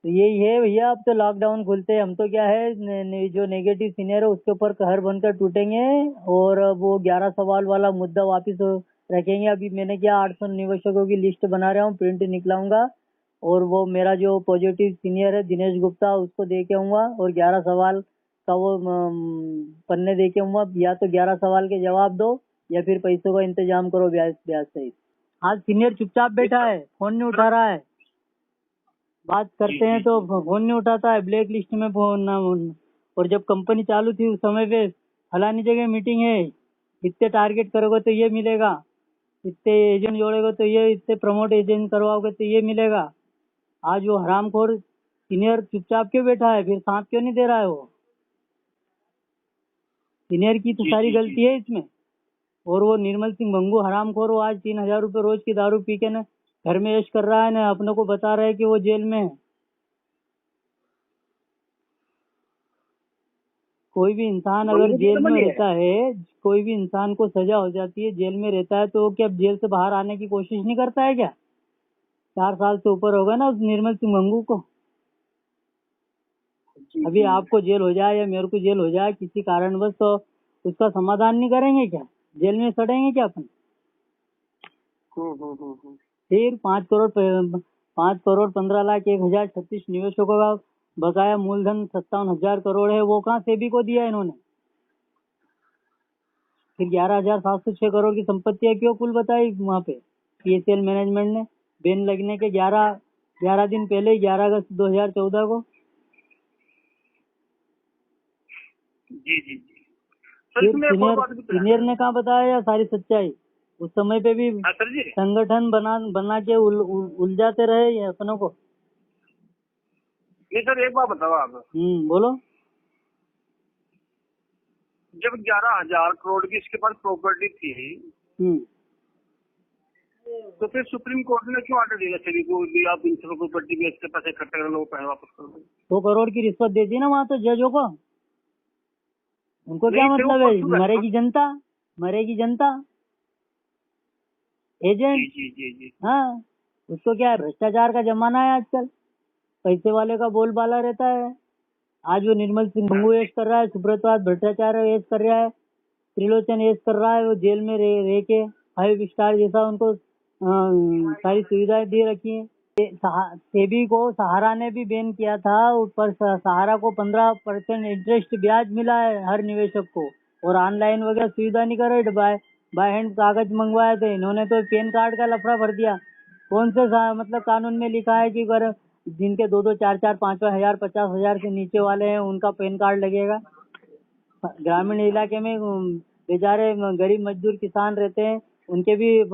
तो यही है भैया, अब तो लॉकडाउन खुलते हम तो क्या है जो नेगेटिव सीनियर है उसके ऊपर कहर बनकर टूटेंगे और वो 11 सवाल वाला मुद्दा वापिस रखेंगे। अभी मैंने क्या 800 निवेशकों की लिस्ट बना रहा हूँ, प्रिंट निकलाऊंगा और वो मेरा जो पॉजिटिव सीनियर है दिनेश गुप्ता उसको दे के आऊंगा और 11 सवाल का वो पन्ने दे के आऊंगा। या तो 11 सवाल के जवाब दो या फिर पैसों का इंतजाम करो ब्याज ब्याज सहित। आज सीनियर चुपचाप बैठा है, फोन नहीं उठा रहा है, बात करते हैं तो फोन नहीं उठाता है, ब्लैक लिस्ट में फोन ना। और जब कंपनी चालू थी उस समय पे फलानी जगह मीटिंग है, इतने टारगेट करोगे तो ये मिलेगा, इतने एजेंट जोड़ोगे तो ये, इतने प्रमोट एजेंट करवाओगे तो ये मिलेगा। आज वो हरामखोर सीनियर चुपचाप क्यों बैठा है, फिर साथ क्यों नहीं दे रहा है? वो सीनियर की तो सारी गलती है इसमें। और वो निर्मल सिंह भंगू हरामखोर, वो आज 3,000 रुपये रोज की दारू पी के ना घर में ऐश कर रहा है ना, अपने को बता रहा है कि वो जेल में है। कोई भी इंसान अगर जेल में रहता है, कोई भी इंसान को सजा हो जाती है, जेल में रहता है, तो क्या जेल से बाहर आने की कोशिश नहीं करता है क्या? 4 साल से ऊपर होगा ना उस निर्मल सिंह भंगू को। अभी आपको जेल हो जाए या मेरे को जेल हो जाए किसी कारणवश, तो उसका समाधान नहीं करेंगे क्या? जेल में सड़ेंगे क्या अपन? फिर 5,15,01,036 निवेशकों का बकाया मूलधन 57,000 करोड़ है, वो कहाँ सेबी को दिया इन्होंने? फिर 11,706 करोड़ की संपत्तियां क्यों कुल बताई वहाँ पे पीएसएल मैनेजमेंट ने? बैन लगने के 11 दिन पहले 11 अगस्त 2014 को। जी फिर सीनियर ने कहा बताया सारी सच्चाई? उस समय पे भी संगठन बना के उलझाते रहे ये अपनों को। नहीं सर, एक बात बताओ आप। बोलो। जब 11,000 करोड़ की इसके पास प्रॉपर्टी थी, तो फिर सुप्रीम कोर्ट ने क्यों आर्डर दिया सेबी को कि आप इन प्रॉपर्टी बेच के पैसे इकट्ठे कर लो, पैसे वापस कर दो? 2 करोड़ की रिश्वत दे दी ना वहाँ तो जजों को। उनको क्या मतलब है? मरेगी जनता एजेंट। जी। हाँ, उसको क्या है, भ्रष्टाचार का जमाना है आजकल, पैसे वाले का बोलबाला रहता है। आज वो निर्मल सिंह भंगू ऐश कर रहा है, सुब्रत भ्रष्टाचार ऐश कर रहा है, त्रिलोचन ऐश कर रहा है, वो जेल में रह के 5 स्टार जैसा उनको सारी सुविधाएं दे रखी है। सेबी को सहारा ने भी बैन किया था, ऊपर सहारा को 15% इंटरेस्ट ब्याज मिला है हर निवेशक को, और ऑनलाइन वगैरह सुविधा नहीं कर रहे, बाय हैंड कागज मंगवाए थे इन्होंने, तो पैन कार्ड का लफड़ा भर दिया। कौन से मतलब कानून में लिखा है कि अगर जिनके 2-2, 4-4, 5-5 हजार, 50,000 से नीचे वाले हैं उनका पैन कार्ड लगेगा? ग्रामीण इलाके में बेचारे गरीब मजदूर किसान रहते हैं, उनके भी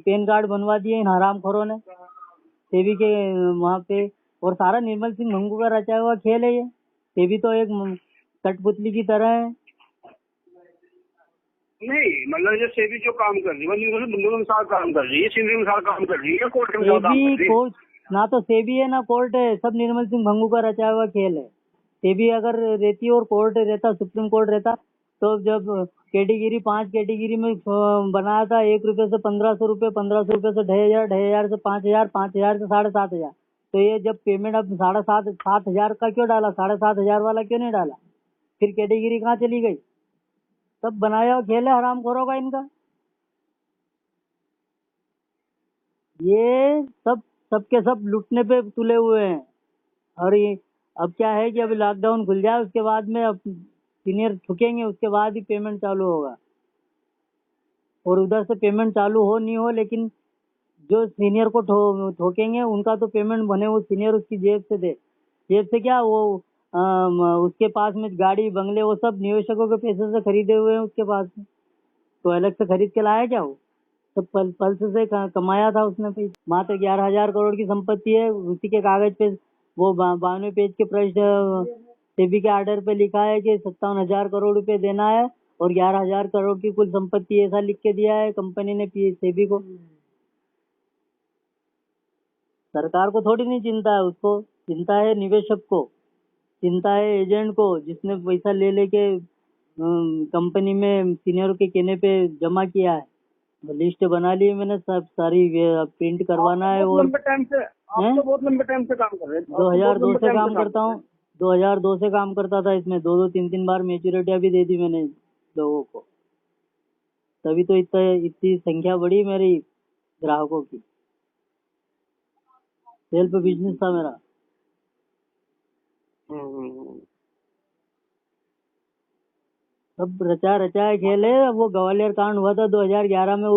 पैन कार्ड बनवा दिए इन हरामखोरों ने सेबी के वहाँ पे। और सारा निर्मल सिंह भंगू का रचा हुआ खेल है ये। सेबी तो एक कठपुतली की तरह है। नहीं मतलब जो सेबी जो काम कर रही है वो अनुसार काम कर रही है, सीनियर अनुसार काम कर रही है, कोर्ट में सेबी ना तो सेबी है ना कोर्ट है, सब निर्मल सिंह भंगू का रचा हुआ खेल है। सेबी अगर रहती और कोर्ट रहता, सुप्रीम कोर्ट रहता, तो जब कैटेगरी 5 कैटेगरी में बनाया था, 1 रुपए से 1,500 रुपए, 1,500 रुपए से 2,500, 2,500 से 5,000, 5,000 से 7,500। तो ये जब पेमेंट अब 7,500 का क्यों डाला, 7,500 वाला क्यों नहीं डाला? फिर कैटेगरी कहाँ चली गई? सब बनाया हुआ खेल है हरामखोरों का इनका। ये सबके सब लुटने पे तुले हुए हैं। और ये अब क्या है कि अभी लॉकडाउन खुल जाए उसके बाद में अब सीनियर ठुकेंगे, उसके बाद ही पेमेंट चालू होगा। और उधर से पेमेंट चालू हो नहीं हो, लेकिन जो सीनियर को ठोकेंगे उनका तो पेमेंट बने वो सीनियर उसकी जेब से दे। जेब से क्या, वो उसके पास में गाड़ी बंगले वो सब निवेशकों के पैसे से खरीदे हुए हैं उसके पास में, तो अलग से खरीद के लाया क्या? वो सब पल्स से कमाया था उसने पैसे। मात्र 11,000 करोड़ की संपत्ति है, उसी के कागज पे वो 92 पेज के प्रश्न सेबी के आर्डर पे लिखा है कि 57,000 करोड़ रुपए देना है और 11,000 करोड़ की कुल संपत्ति, ऐसा लिख के दिया है कंपनी ने सेबी को। सरकार को थोड़ी नहीं चिंता है, उसको चिंता है निवेशक को, चिंता है एजेंट को जिसने पैसा ले लेके कंपनी में सीनियर के कहने पे जमा किया है। लिस्ट बना ली मैंने, सब सारी प्रिंट करवाना है। और आप तो बहुत लंबे टाइम से काम कर रहे हैं। 2002 से काम करता हूँ, 2002 से काम करता था इसमें। 2-2 3-3 बार मैच्योरिटी भी दे दी मैंने लोगों को, तभी तो इतनी संख्या बढ़ी मेरी ग्राहकों की। सेल्फ बिजनेस था मेरा। सब रचा रचाया खेल है। अब वो ग्वालियर कांड हुआ था 2011 में,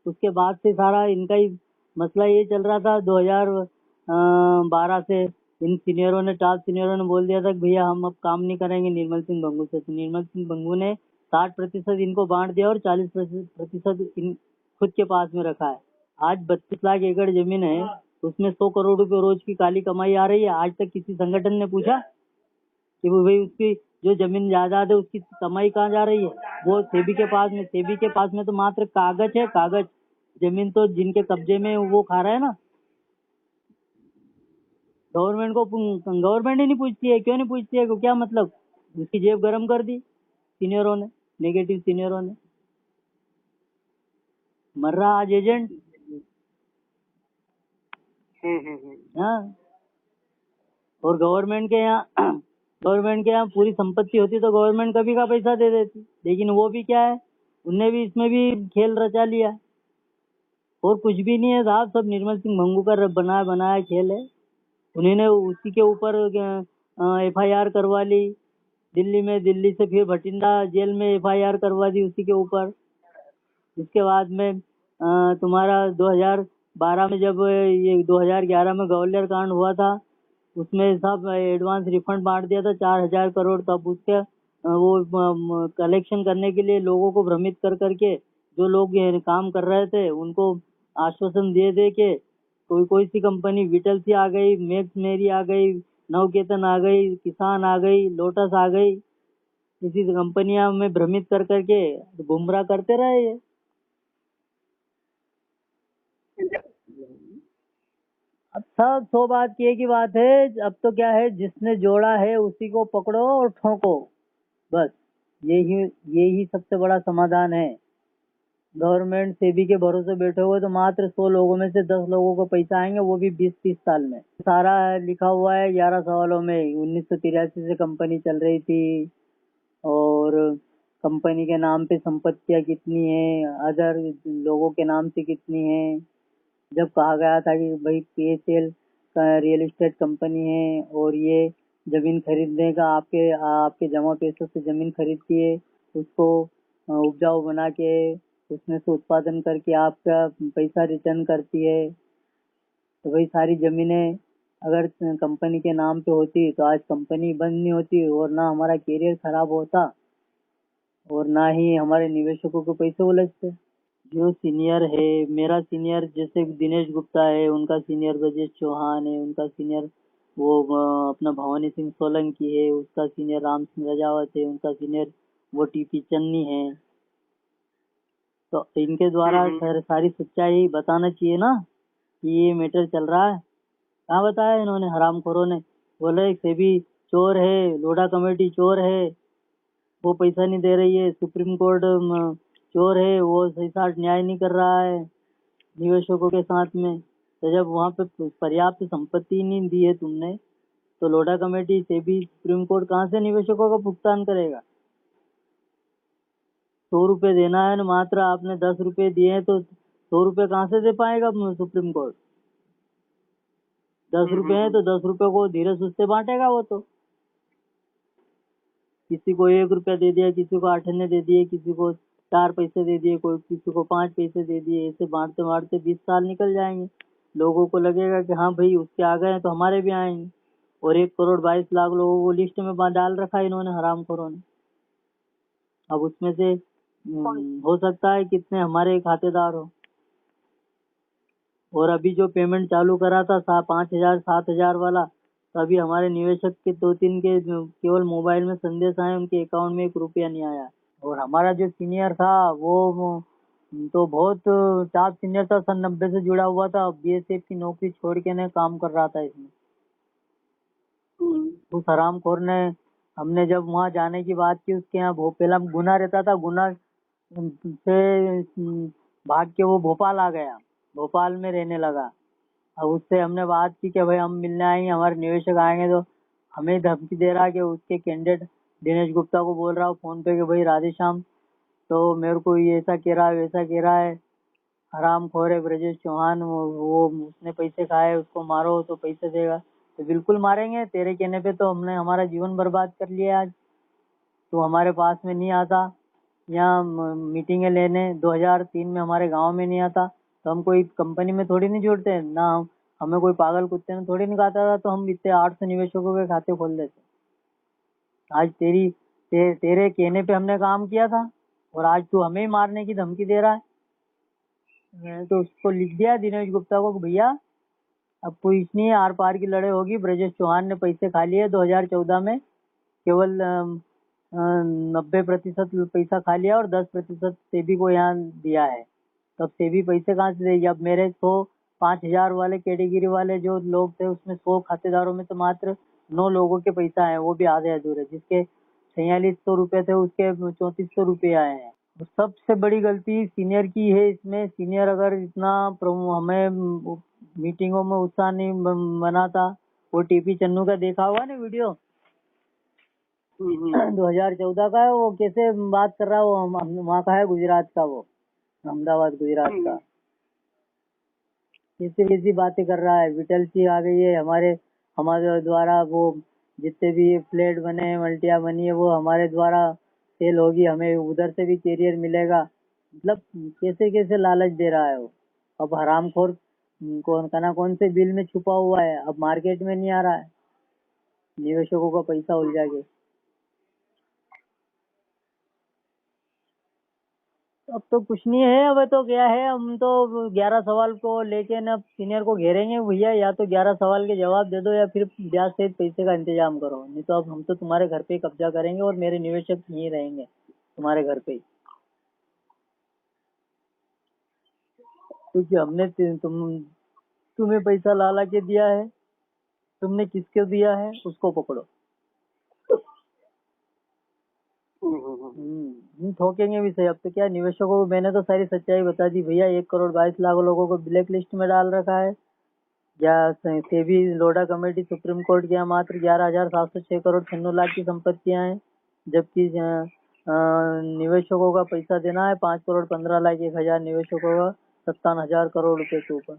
उसके बाद से सारा इनका ही मसला ये चल रहा था। 2012 से इन सीनियरों ने, टॉप सीनियरों ने बोल दिया था कि भैया हम अब काम नहीं करेंगे निर्मल सिंह भंगू से। तो निर्मल सिंह भंगू ने 60% इनको बांट दिया और 40% इन खुद के पास में रखा है। आज 32 लाख एकड़ जमीन है, उसमें 100 करोड़ रुपए रोज की काली कमाई आ रही है। आज तक किसी संगठन ने पूछा कि वो भाई उसकी जो जमीन जायदाद है उसकी कमाई कहाँ जा रही है? वो सेबी के पास में। सेबी के पास में तो मात्र कागज है, कागज। जमीन तो जिनके कब्जे में वो खा रहा है ना। गवर्नमेंट ही नहीं पूछती है। क्यों नहीं पूछती है? क्या मतलब? उसकी जेब गरम कर दी सीनियरों ने, नेगेटिव सीनियरों ने। मर रहा आज एजेंट। हाँ, और गवर्नमेंट के यहाँ पूरी संपत्ति होती तो गवर्नमेंट कभी का पैसा दे देती। लेकिन वो भी क्या है, उनने भी इसमें भी खेल रचा लिया और कुछ भी नहीं है साहब। सब निर्मल सिंह भंगू का बनाया खेल है। उन्होंने उसी के ऊपर FIR करवा ली दिल्ली में। दिल्ली से फिर भटिंडा जेल में FIR करवा दी उसी के ऊपर। इसके बाद में तुम्हारा 2012 में, जब ये 2011 में ग्वालियर कांड हुआ था, उसमें सब एडवांस रिफंड बांट दिया था 4000 करोड़। तब उसके वो कलेक्शन करने के लिए लोगों को भ्रमित कर करके जो लोग ये काम कर रहे थे उनको आश्वासन दे के कोई सी कंपनी, विटल सी आ गई, मैक्स मेरी आ गई, नवकेतन आ गई, किसान आ गई, लोटस आ गई, इसी कंपनियां में भ्रमित कर करके गुमराह करते रहे ये। अब सब 100 बात की एक ही बात है। अब तो क्या है, जिसने जोड़ा है उसी को पकड़ो और ठोको, बस यही सबसे बड़ा समाधान है। गवर्नमेंट सेबी के भरोसे बैठे हुए तो मात्र 100 लोगों में से 10 लोगों को पैसा आएंगे, वो भी 20-30 साल में। सारा लिखा हुआ है 11 सवालों में। 1983 से कंपनी चल रही थी और कंपनी के नाम पे संपत्तियां कितनी है, अदर लोगों के नाम से कितनी है। जब कहा गया था कि भाई PSL का रियल एस्टेट कंपनी है और ये जमीन खरीदने का आपके जमा पैसों से जमीन खरीदती है, उसको उपजाऊ बना के उसमें से उत्पादन करके आपका पैसा रिटर्न करती है। तो भाई सारी जमीनें अगर कंपनी के नाम पे होती तो आज कंपनी बंद नहीं होती और ना हमारा करियर खराब होता और ना ही हमारे निवेशकों को पैसे उलझते। जो सीनियर है, मेरा सीनियर जैसे दिनेश गुप्ता है, उनका सीनियर ब्रजेश चौहान है, उनका सीनियर वो अपना भवानी सिंह सोलंकी है, उसका सीनियर राम सिंह रजावत है, उनका सीनियर वो TP चन्नी है। तो इनके द्वारा सारी सच्चाई बताना चाहिए ना कि ये मैटर चल रहा है। कहाँ बताया इन्होंने? हरामखोरों ने बोले सेबी चोर है, लोढ़ा कमेटी चोर है, वो पैसा नहीं दे रही है, सुप्रीम कोर्ट चोर है, वो सही साथ न्याय नहीं कर रहा है निवेशकों के साथ में। तो जब वहां पे पर्याप्त संपत्ति नहीं दी है तुमने, तो Lodha committee, SEBI, supreme court कहाँ से निवेशकों का भुगतान करेगा? 100 रुपए देना है ना, मात्र आपने 10 रुपए दिए हैं, तो 100 रुपए कहाँ से दे पाएगा सुप्रीम कोर्ट? 10 रुपए है तो 10 रुपए को धीरे सुस्ते बांटेगा वो तो। किसी को 1 रुपया दे दिया, किसी को 8 आने दे दिए, किसी को 4 पैसे दे दिए, कोई किसी को 5 पैसे दे दिए। ऐसे बांटते बांटते 20 साल निकल जाएंगे। लोगों को लगेगा कि हाँ भाई उसके आ गए तो हमारे भी आएंगे। और 1,22,00,000 लोगों को लिस्ट में डाल रखा है इन्होंने, हरामखोरों ने। अब उसमें से हो सकता है कितने हमारे खातेदार हो। और अभी जो पेमेंट चालू करा था 5,000 7,000 वाला, तो अभी हमारे निवेशक के 2-3 के केवल मोबाइल में संदेश आए, उनके अकाउंट में 1 रुपया नहीं आया। और हमारा जो सीनियर था वो तो बहुत टॉप सीनियर था, सन 90 से जुड़ा हुआ था। BSF की नौकरी छोड़ के ने काम कर रहा था इसमें। उस हरामखोर ने, हमने जब वहां जाने की बात की, उसके यहाँ भोपेला में गुना रहता था, गुना से भाग के वो भोपाल आ गया, भोपाल में रहने लगा। अब उससे हमने बात की कि भाई हम मिलने आएंगे, हमारे निवेशक आएंगे, तो हमें धमकी दे रहा है कि उसके कैंडिडेट दिनेश गुप्ता को बोल रहा हूँ फोन पे कि भाई राधेश्याम तो मेरे को ये ऐसा कह रहा है वैसा कह रहा है, हरामखोर है ब्रजेश चौहान, वो उसने पैसे खाए, उसको मारो तो पैसे देगा। तो बिल्कुल मारेंगे, तेरे कहने पे तो हमने हमारा जीवन बर्बाद कर लिया आज। तू हमारे पास में नहीं आता, यहाँ मीटिंगें लेने 2003 में हमारे गांव में नहीं आता, तो हम कोई कंपनी में थोड़ी नहीं जोड़ते ना, हमें कोई पागल कुत्ते ने थोड़ी निकाला था, तो हम इतने 800 निवेशकों के खाते खोल देते। आज तेरे कहने पे हमने काम किया था, और आज तू हमें ही मारने की धमकी दे रहा है। मैंने तो उसको लिख दिया दिनेश गुप्ता को कि भैया अब कोई नहीं, आर पार की लड़ाई होगी, ब्रजेश चौहान ने पैसे खा लिए 2014 में, केवल 90% पैसा खा लिया और 10% सेबी को यहाँ दिया है। तब सेबी पैसे कहाँ से देगी? अब मेरे 5,000 वाले कैटेगरी वाले जो लोग थे उसमें 100 खातेदारों में तो मात्र 9 लोगों के पैसा है, वो भी आधे अधूरे, जिसके 4600 रुपए थे उसके 3400 रुपए आए हैं। तो सबसे बड़ी गलती सीनियर की है इसमें। सीनियर अगर इतना हमें मीटिंगों में उत्साह नहीं बनाता, वो टीपी चन्नू का देखा हुआ ना वीडियो 2014 का है, वो कैसे बात कर रहा है, वो वहाँ का है गुजरात का, वो अहमदाबाद गुजरात का, कैसी कैसी बातें कर रहा है। विटल सी आ गई है, हमारे द्वारा वो जितने भी फ्लैट बने मल्टिया बनी है वो हमारे द्वारा सेल होगी, हमें उधर से भी कैरियर मिलेगा। मतलब कैसे कैसे लालच दे रहा है वो। अब हरामखोर कौन से बिल में छुपा हुआ है, अब मार्केट में नहीं आ रहा है, निवेशकों का पैसा उलझा के। अब तो कुछ नहीं है, अब तो क्या है, हम तो 11 सवाल को लेके ना सीनियर को घेरेंगे, भैया या तो 11 सवाल के जवाब दे दो या फिर ब्याज सहित पैसे का इंतजाम करो, नहीं तो अब हम तो तुम्हारे घर पे ही कब्जा करेंगे और मेरे निवेशक यहीं रहेंगे तुम्हारे घर पे ही। क्योंकि हमने तुम्हें पैसा ला के दिया है, तुमने किसको दिया है उसको पकड़ो। ठोकेंगे भी सही। अब तो क्या निवेशकों को मैंने तो सारी सच्चाई बता दी भैया, 1,22,00,000 लोगों को ब्लैक लिस्ट में डाल रखा है। या SEBI Lodha committee supreme court के यहाँ मात्र 11,706 करोड़ 96 लाख की संपत्तियां हैं, जबकि निवेशकों का पैसा देना है 5,15,01,000 निवेशकों का 57,000 करोड़ रुपए के ऊपर।